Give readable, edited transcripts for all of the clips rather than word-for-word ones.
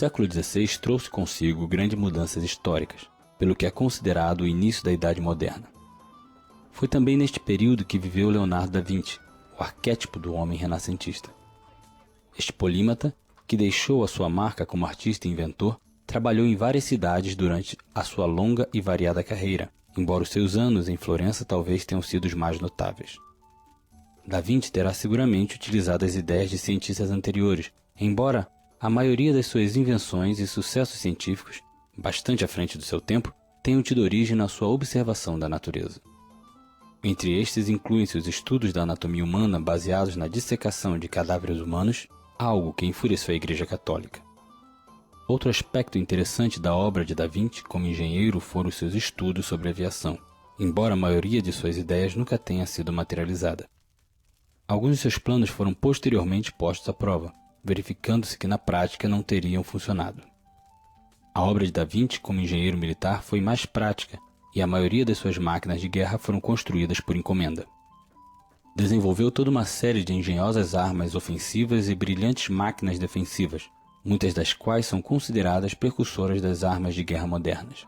século XVI trouxe consigo grandes mudanças históricas, pelo que é considerado o início da Idade Moderna. Foi também neste período que viveu Leonardo da Vinci, o arquétipo do homem renascentista. Este polímata, que deixou a sua marca como artista e inventor, trabalhou em várias cidades durante a sua longa e variada carreira, embora os seus anos em Florença talvez tenham sido os mais notáveis. Da Vinci terá seguramente utilizado as ideias de cientistas anteriores, embora a maioria das suas invenções e sucessos científicos, bastante à frente do seu tempo, tenham tido origem na sua observação da natureza. Entre estes incluem-se os estudos da anatomia humana baseados na dissecação de cadáveres humanos, algo que enfureceu a Igreja Católica. Outro aspecto interessante da obra de Da Vinci como engenheiro foram os seus estudos sobre aviação, embora a maioria de suas ideias nunca tenha sido materializada. Alguns de seus planos foram posteriormente postos à prova, verificando-se que na prática não teriam funcionado. A obra de Da Vinci como engenheiro militar foi mais prática e a maioria das suas máquinas de guerra foram construídas por encomenda. Desenvolveu toda uma série de engenhosas armas ofensivas e brilhantes máquinas defensivas, muitas das quais são consideradas precursoras das armas de guerra modernas.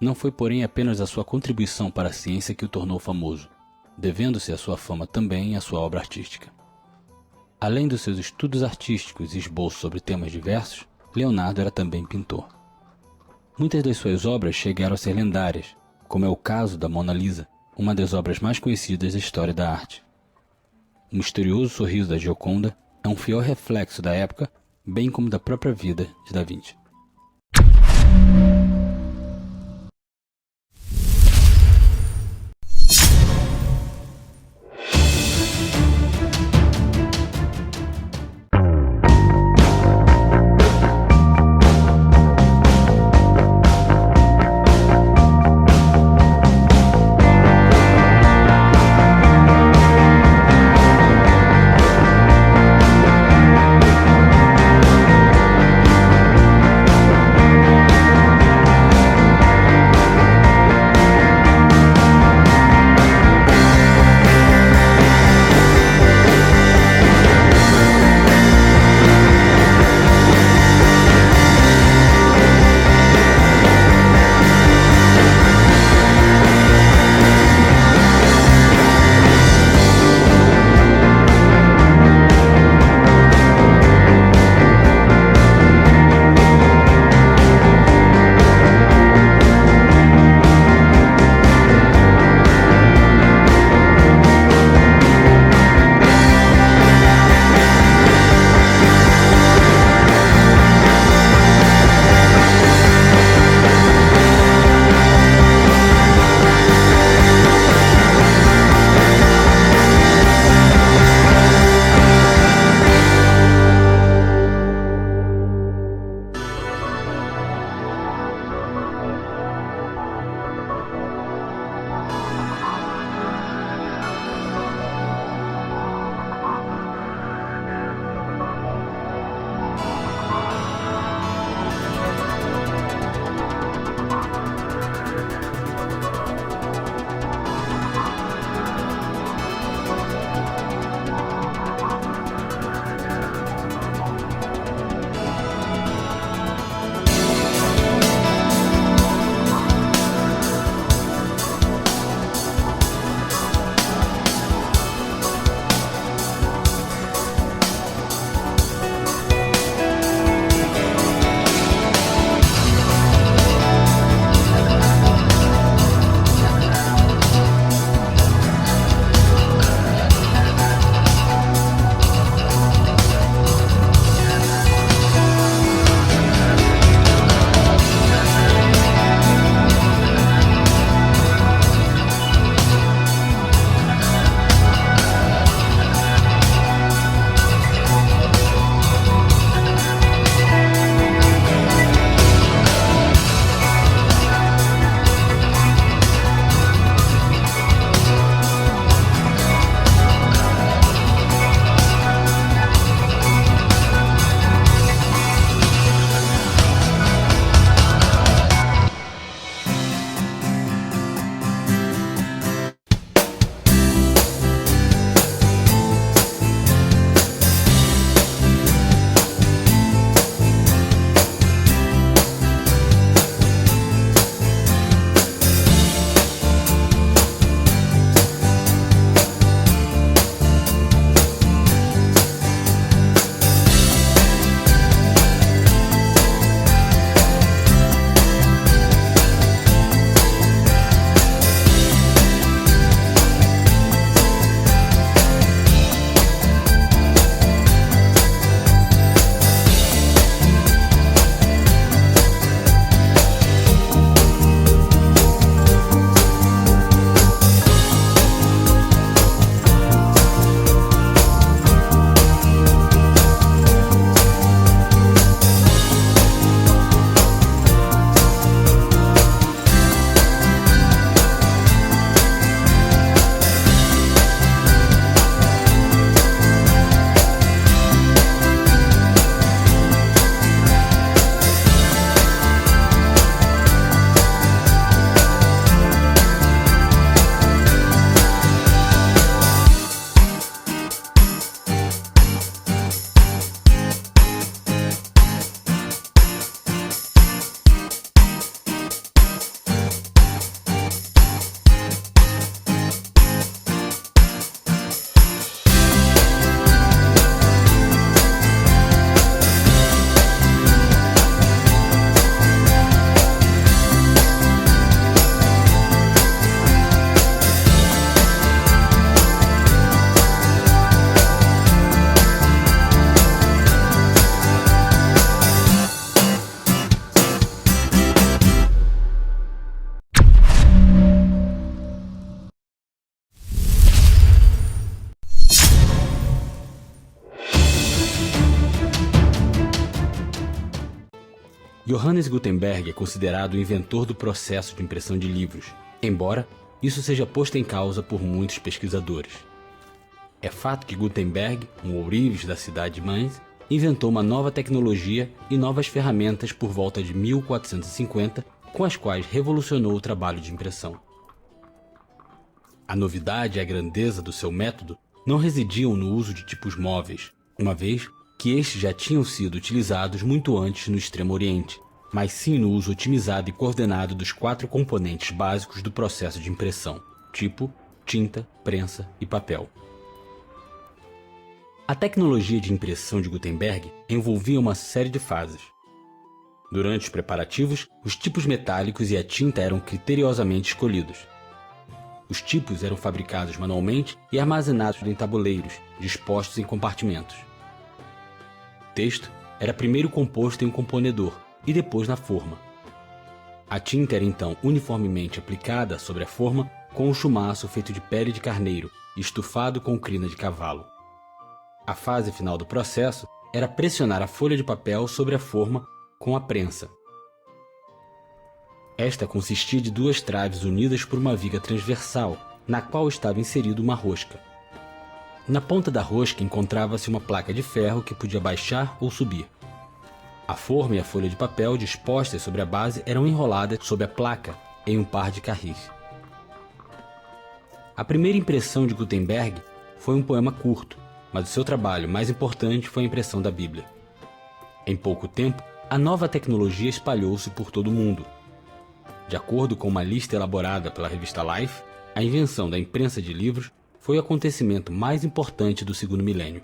Não foi, porém, apenas a sua contribuição para a ciência que o tornou famoso, devendo-se a sua fama também à sua obra artística. Além dos seus estudos artísticos e esboços sobre temas diversos, Leonardo era também pintor. Muitas das suas obras chegaram a ser lendárias, como é o caso da Mona Lisa, uma das obras mais conhecidas da história da arte. O misterioso sorriso da Gioconda é um fiel reflexo da época, bem como da própria vida de Da Vinci. Johannes Gutenberg é considerado o inventor do processo de impressão de livros, embora isso seja posto em causa por muitos pesquisadores. É fato que Gutenberg, um ourives da cidade de Mainz, inventou uma nova tecnologia e novas ferramentas por volta de 1450, com as quais revolucionou o trabalho de impressão. A novidade e a grandeza do seu método não residiam no uso de tipos móveis, uma vez que estes já tinham sido utilizados muito antes no Extremo Oriente, mas sim no uso otimizado e coordenado dos 4 componentes básicos do processo de impressão: tipo, tinta, prensa e papel. A tecnologia de impressão de Gutenberg envolvia uma série de fases. Durante os preparativos, os tipos metálicos e a tinta eram criteriosamente escolhidos. Os tipos eram fabricados manualmente e armazenados em tabuleiros, dispostos em compartimentos. O texto era primeiro composto em um componedor e depois na forma. A tinta era então uniformemente aplicada sobre a forma com um chumaço feito de pele de carneiro e estufado com crina de cavalo. A fase final do processo era pressionar a folha de papel sobre a forma com a prensa. Esta consistia de 2 traves unidas por uma viga transversal, na qual estava inserida uma rosca. Na ponta da rosca encontrava-se uma placa de ferro que podia baixar ou subir. A forma e a folha de papel dispostas sobre a base eram enroladas sob a placa em um par de carris. A primeira impressão de Gutenberg foi um poema curto, mas o seu trabalho mais importante foi a impressão da Bíblia. Em pouco tempo, a nova tecnologia espalhou-se por todo o mundo. De acordo com uma lista elaborada pela revista Life, a invenção da imprensa de livros foi o acontecimento mais importante do 2º milênio.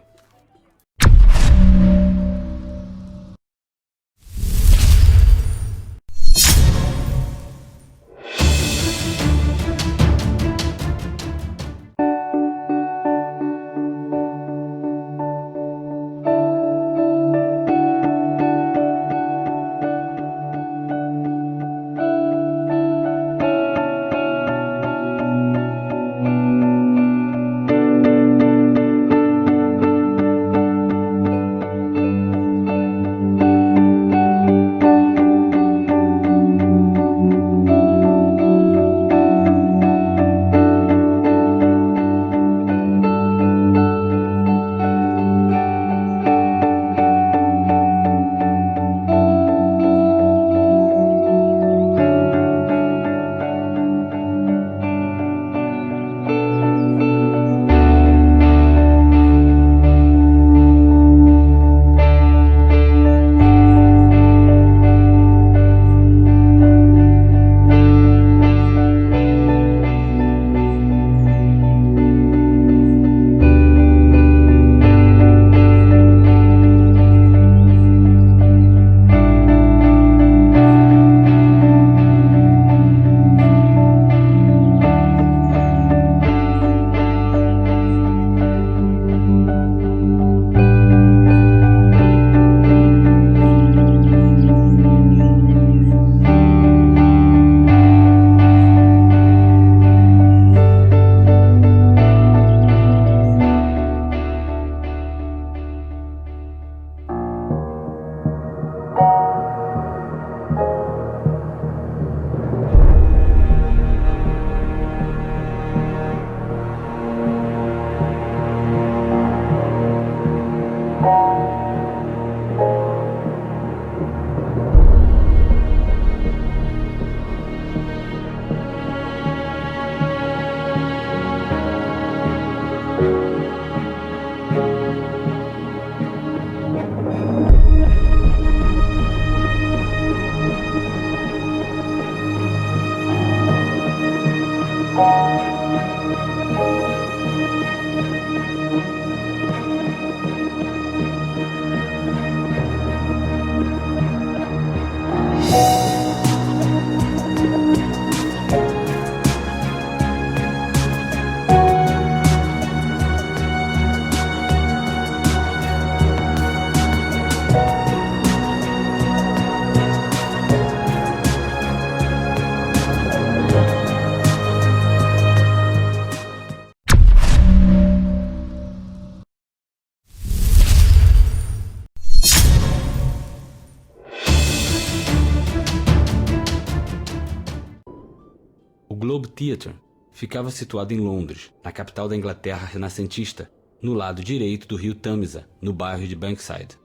Globe Theatre ficava situado em Londres, na capital da Inglaterra renascentista, no lado direito do rio Tâmisa, no bairro de Bankside.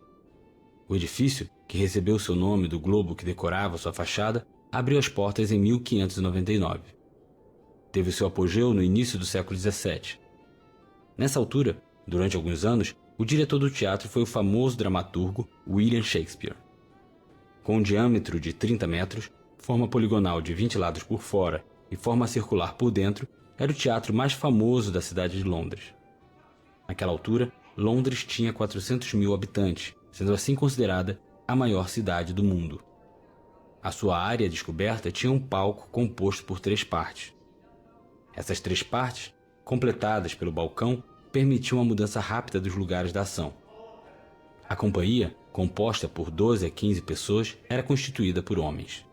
O edifício, que recebeu seu nome do globo que decorava sua fachada, abriu as portas em 1599. Teve seu apogeu no início do século XVII. Nessa altura, durante alguns anos, o diretor do teatro foi o famoso dramaturgo William Shakespeare. Com um diâmetro de 30 metros, forma poligonal de 20 lados por fora e forma circular por dentro, era o teatro mais famoso da cidade de Londres. Naquela altura, Londres tinha 400 mil habitantes, sendo assim considerada a maior cidade do mundo. A sua área descoberta tinha um palco composto por 3 partes. Essas 3 partes, completadas pelo balcão, permitiam a mudança rápida dos lugares da ação. A companhia, composta por 12 a 15 pessoas, era constituída por homens.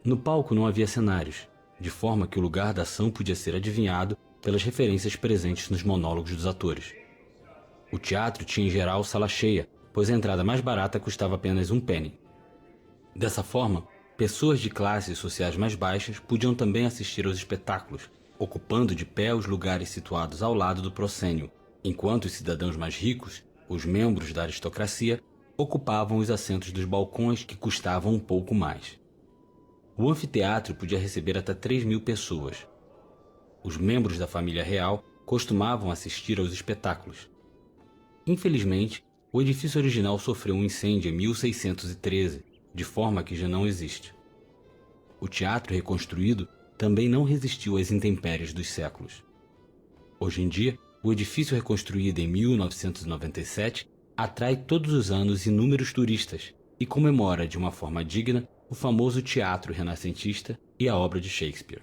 No palco não havia cenários, de forma que o lugar da ação podia ser adivinhado pelas referências presentes nos monólogos dos atores. O teatro tinha em geral sala cheia, pois a entrada mais barata custava apenas 1 penny. Dessa forma, pessoas de classes sociais mais baixas podiam também assistir aos espetáculos, ocupando de pé os lugares situados ao lado do proscênio, enquanto os cidadãos mais ricos, os membros da aristocracia, ocupavam os assentos dos balcões que custavam um pouco mais. O anfiteatro podia receber até 3.000 pessoas. Os membros da família real costumavam assistir aos espetáculos. Infelizmente, o edifício original sofreu um incêndio em 1613, de forma que já não existe. O teatro reconstruído também não resistiu às intempéries dos séculos. Hoje em dia, o edifício reconstruído em 1997 atrai todos os anos inúmeros turistas e comemora de uma forma digna o famoso teatro renascentista e a obra de Shakespeare.